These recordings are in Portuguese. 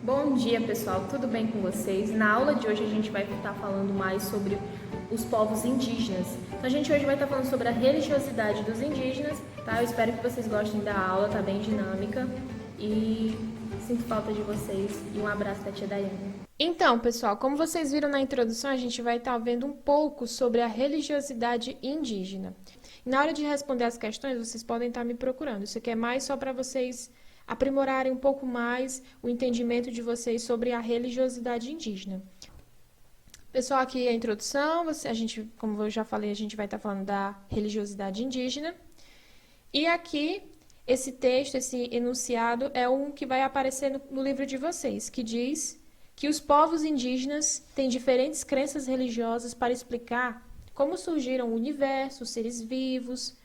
Bom dia, pessoal, tudo bem com vocês? Na aula de hoje a gente vai estar falando mais sobre os povos indígenas. Então a gente hoje vai estar falando sobre a religiosidade dos indígenas, tá? Eu espero que vocês gostem da aula, tá bem dinâmica e sinto falta de vocês e um abraço da tia Daiane. Então, pessoal, como vocês viram na introdução, a gente vai estar vendo um pouco sobre a religiosidade indígena. E na hora de responder as questões, vocês podem estar me procurando. Isso aqui é mais só para vocês aprimorarem um pouco mais o entendimento de vocês sobre a religiosidade indígena. Pessoal, aqui é a introdução, como eu já falei, a gente vai estar falando da religiosidade indígena. E aqui, esse texto, esse enunciado, é um que vai aparecer no livro de vocês, que diz que os povos indígenas têm diferentes crenças religiosas para explicar como surgiram o universo, os seres vivos.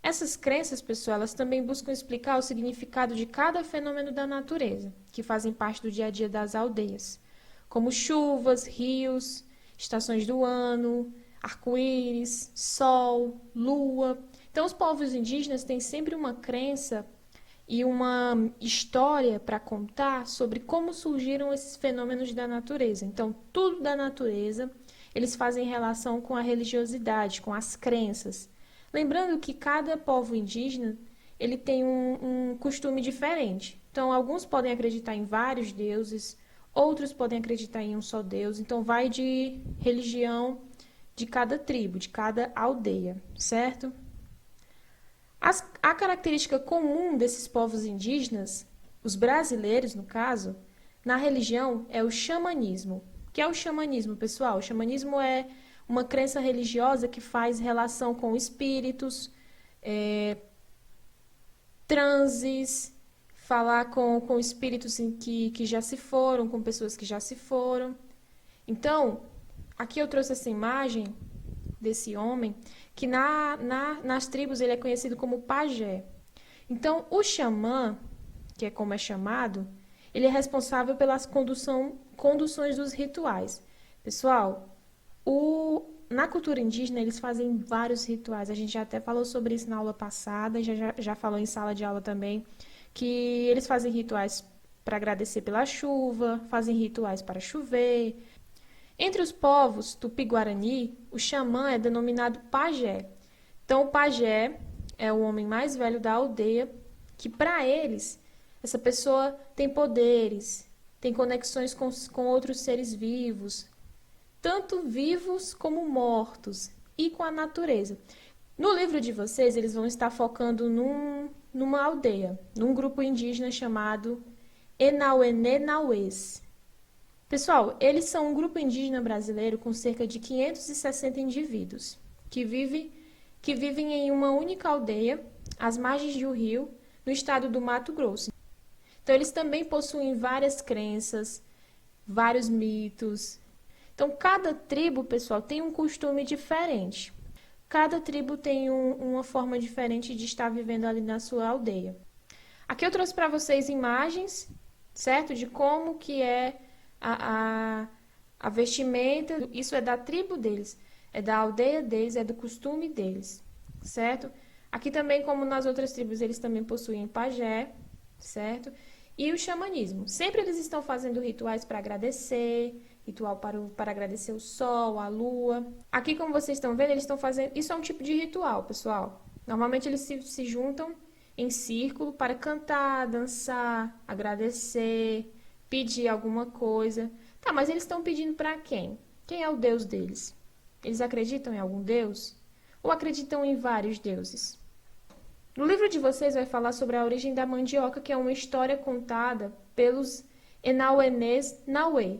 Essas crenças, pessoal, elas também buscam explicar o significado de cada fenômeno da natureza, que fazem parte do dia a dia das aldeias, como chuvas, rios, estações do ano, arco-íris, sol, lua. Então, os povos indígenas têm sempre uma crença e uma história para contar sobre como surgiram esses fenômenos da natureza. Então, tudo da natureza, eles fazem relação com a religiosidade, com as crenças. Lembrando que cada povo indígena ele tem um costume diferente. Então, alguns podem acreditar em vários deuses, outros podem acreditar em um só Deus. Então, vai de religião de cada tribo, de cada aldeia, certo? A característica comum desses povos indígenas, os brasileiros, no caso, na religião, é o xamanismo. O que é o xamanismo, pessoal? O xamanismo é uma crença religiosa que faz relação com espíritos, transes, falar com espíritos que já se foram, com pessoas que já se foram. Então, aqui eu trouxe essa imagem desse homem, que nas tribos ele é conhecido como pajé. Então, o xamã, que é como é chamado, ele é responsável pelas conduções dos rituais. Pessoal, na cultura indígena, eles fazem vários rituais. A gente já até falou sobre isso na aula passada, já falou em sala de aula também, que eles fazem rituais para agradecer pela chuva, fazem rituais para chover. Entre os povos tupi-guarani, o xamã é denominado pajé. Então, o pajé é o homem mais velho da aldeia, que para eles, essa pessoa tem poderes, tem conexões com outros seres vivos, tanto vivos como mortos, e com a natureza. No livro de vocês, eles vão estar focando numa aldeia, num grupo indígena chamado Enauenê-Nauês. Pessoal, eles são um grupo indígena brasileiro com cerca de 560 indivíduos, que vivem em uma única aldeia, às margens de um rio, no estado do Mato Grosso. Então, eles também possuem várias crenças, vários mitos. Então, cada tribo, pessoal, tem um costume diferente. Cada tribo tem uma forma diferente de estar vivendo ali na sua aldeia. Aqui eu trouxe para vocês imagens, certo? De como que é a vestimenta. Isso é da tribo deles, é da aldeia deles, é do costume deles, certo? Aqui também, como nas outras tribos, eles também possuem pajé, certo? E o xamanismo. Sempre eles estão fazendo rituais para agradecer, ritual para agradecer o sol, a lua. Aqui, como vocês estão vendo, eles estão fazendo... Isso é um tipo de ritual, pessoal. Normalmente eles se juntam em círculo para cantar, dançar, agradecer, pedir alguma coisa. Tá, mas eles estão pedindo para quem? Quem é o Deus deles? Eles acreditam em algum Deus? Ou acreditam em vários deuses? No livro de vocês vai falar sobre a origem da mandioca, que é uma história contada pelos Enauenês Nauê.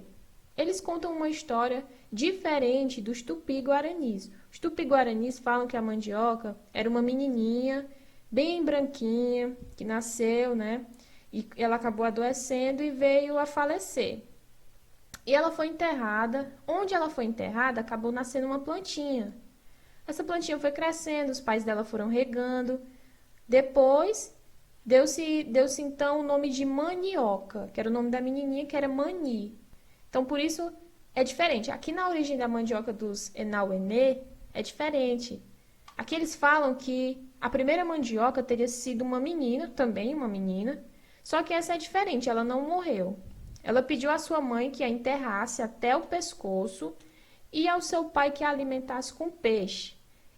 Eles contam uma história diferente dos tupi-guaranis. Os tupi-guaranis falam que a mandioca era uma menininha bem branquinha, que nasceu, né? E ela acabou adoecendo e veio a falecer. E ela foi enterrada. Onde ela foi enterrada, acabou nascendo uma plantinha. Essa plantinha foi crescendo, os pais dela foram regando. Depois, deu-se então o nome de manioca, que era o nome da menininha, que era Mani. Então, por isso, é diferente. Aqui na origem da mandioca dos Enauenê, é diferente. Aqui eles falam que a primeira mandioca teria sido uma menina, também uma menina, só que essa é diferente, ela não morreu. Ela pediu à sua mãe que a enterrasse até o pescoço e ao seu pai que a alimentasse com peixe.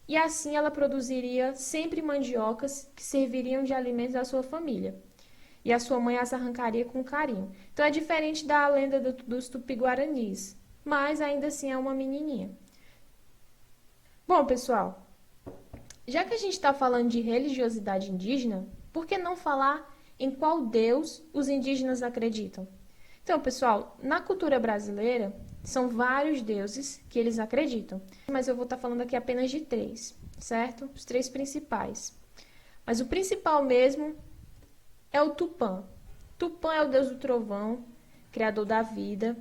E assim ela produziria sempre mandiocas que serviriam de alimentos à sua família. E a sua mãe as arrancaria com carinho. Então é diferente da lenda dos tupi-guaranis, mas ainda assim é uma menininha. Bom, pessoal, já que a gente está falando de religiosidade indígena, por que não falar em qual Deus os indígenas acreditam? Então, pessoal, na cultura brasileira, são vários deuses que eles acreditam, mas eu vou estar falando aqui apenas de 3, certo? Os 3 principais. Mas o principal mesmo é o Tupã. Tupã é o deus do trovão, criador da vida.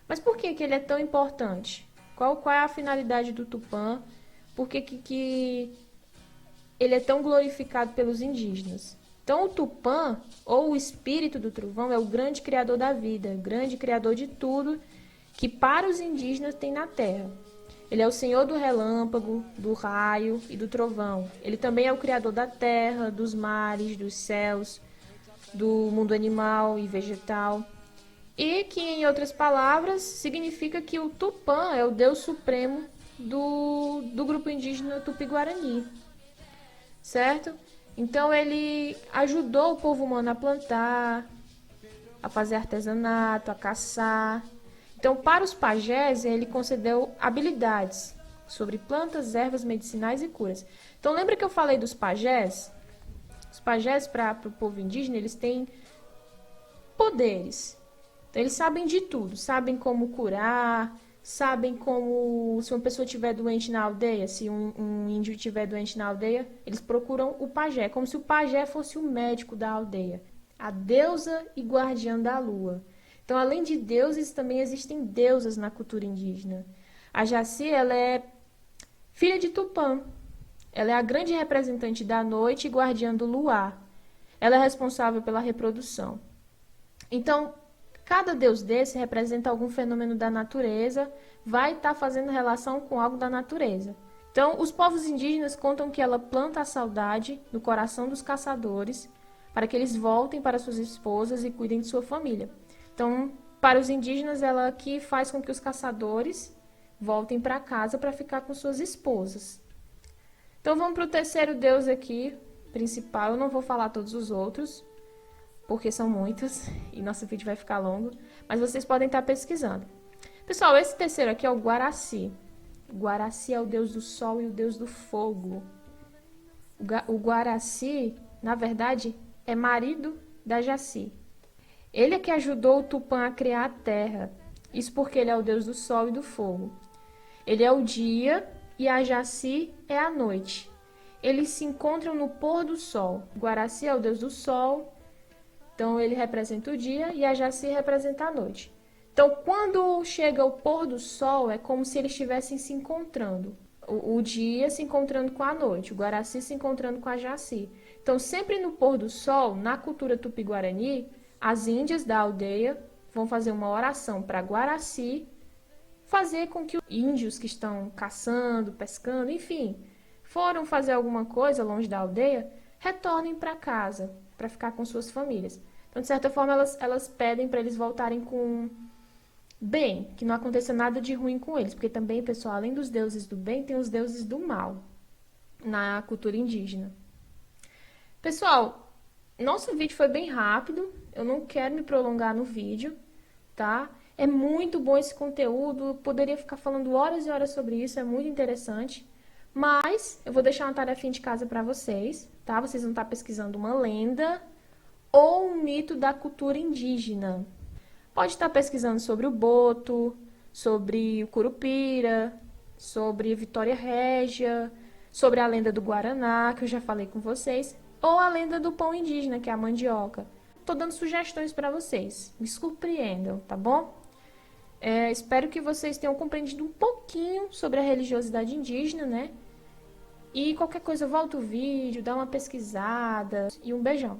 Mas por que ele é tão importante? Qual é a finalidade do Tupã? Por que ele é tão glorificado pelos indígenas? Então, o Tupã, ou o espírito do trovão, é o grande criador da vida, grande criador de tudo que para os indígenas tem na terra. Ele é o senhor do relâmpago, do raio e do trovão. Ele também é o criador da terra, dos mares, dos céus, do mundo animal e vegetal. E que, em outras palavras, significa que o Tupã é o deus supremo do grupo indígena Tupi-Guarani, certo? Então ele ajudou o povo humano a plantar, a fazer artesanato, a caçar. Então, para os pajés, ele concedeu habilidades sobre plantas, ervas medicinais e curas. Então, lembra que eu falei dos pajés? Os pajés, para o povo indígena, eles têm poderes. Então, eles sabem de tudo, sabem como curar, sabem como, se uma pessoa estiver doente na aldeia, se um índio estiver doente na aldeia, eles procuram o pajé, como se o pajé fosse o médico da aldeia, a deusa e guardiã da lua. Então, além de deuses, também existem deusas na cultura indígena. A Jaci, ela é filha de Tupã. Ela é a grande representante da noite e guardiã do luar. Ela é responsável pela reprodução. Então, cada deus desse representa algum fenômeno da natureza, vai estar fazendo relação com algo da natureza. Então, os povos indígenas contam que ela planta a saudade no coração dos caçadores para que eles voltem para suas esposas e cuidem de sua família. Então, para os indígenas, ela aqui faz com que os caçadores voltem para casa para ficar com suas esposas. Então, vamos para o terceiro deus aqui, principal. Eu não vou falar todos os outros, porque são muitos e nosso vídeo vai ficar longo, mas vocês podem estar pesquisando. Pessoal, esse terceiro aqui é o Guaraci. O Guaraci é o deus do sol e o deus do fogo. O Guaraci, na verdade, é marido da Jaci. Ele é que ajudou o Tupã a criar a terra. Isso porque ele é o deus do sol e do fogo. Ele é o dia e a Jaci é a noite. Eles se encontram no pôr do sol. O Guaraci é o deus do sol, então ele representa o dia e a Jaci representa a noite. Então, quando chega o pôr do sol, é como se eles estivessem se encontrando. O dia se encontrando com a noite, o Guaraci se encontrando com a Jaci. Então, sempre no pôr do sol, na cultura tupi-guarani, as índias da aldeia vão fazer uma oração para Guaraci, fazer com que os índios que estão caçando, pescando, enfim, foram fazer alguma coisa longe da aldeia, retornem para casa, para ficar com suas famílias. Então, de certa forma, elas pedem para eles voltarem com bem, que não aconteça nada de ruim com eles, porque também, pessoal, além dos deuses do bem, tem os deuses do mal na cultura indígena. Pessoal, nosso vídeo foi bem rápido, eu não quero me prolongar no vídeo, tá? É muito bom esse conteúdo, eu poderia ficar falando horas e horas sobre isso, é muito interessante. Mas eu vou deixar uma tarefinha de casa para vocês, tá? Vocês vão estar pesquisando uma lenda ou um mito da cultura indígena. Pode estar pesquisando sobre o Boto, sobre o Curupira, sobre Vitória Régia, sobre a lenda do Guaraná, que eu já falei com vocês, ou a lenda do pão indígena, que é a mandioca. Tô dando sugestões para vocês, me surpreendam, tá bom? Espero que vocês tenham compreendido um pouquinho sobre a religiosidade indígena, né? E qualquer coisa, volta o vídeo, dá uma pesquisada e um beijão.